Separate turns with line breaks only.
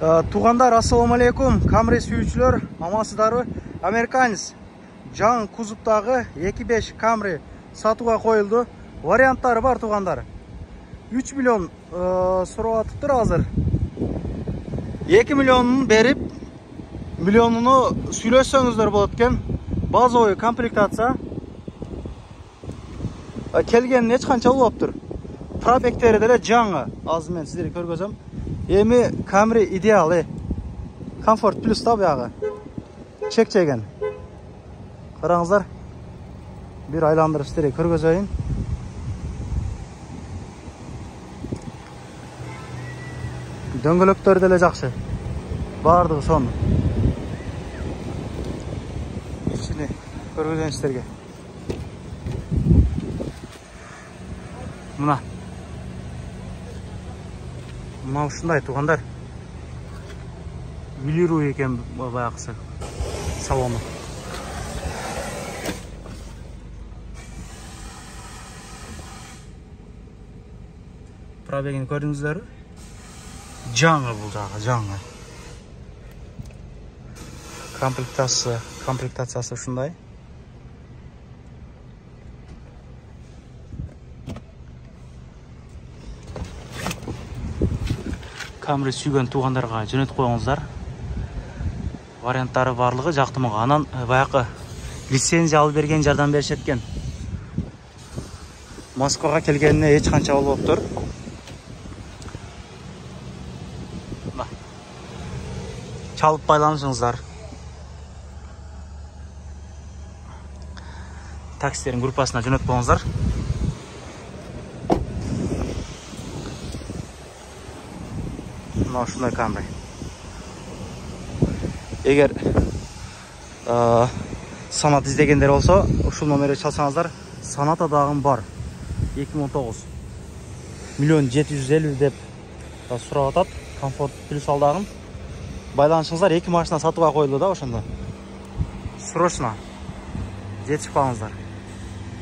Туғандар, ассаламу алейкум. Камри сүйүүчүлөр, амансыздарбы? Американец жаңы кузуптагы 2.5 Камри сатууга коюлду. Варианттары бар туғандар. 3 миллион сурап атыптыр азыр. 2 миллионун берип, миллионуну сүйлөшсөңүздөр болот экен. Базовый комплектация. Келгенин эч канча болуптур. Пробектери деле жаңы. Азыр мен сиздерге көргөзөм. Эми Камри идеал, комфорт плюс да буягы. Чек-чеген. Караңыздар. Бир айландырып сиздерге көргөзөйүн. Дөңгөлөктөр деле жакшы. Бардыгы сонун. Ичини көргөзөйүн сиздерге. Мына ушундай туғандар. Велируй экен баягысы салону. Пробегин көрдүңүздөрбү? Жаңы бул жагы, жаңы. Комплектациясы ушундай. Камри сүйгөн туғандарга жөнөтүп коюңуздар. Варианттары барлыгы жактымага. Анан баягы лицензия алып берген жардам беришет экен. Москвага келгенине эч канча болуптур. Чалып байланышыңыздар. Таксилердин группасына жөнөтүп коюңуздар. Ушундай Камри. Эгер санат издегендер болсо, ушул номерге чалсаңыздар, санат адагым бар. 2019 миллион 750 деп сурап атат. Комфорт плюс алдагын. Байланышыңыздар, 2 машина сатууга коюлду да ошондо. Срочно жетишип калыңыздар.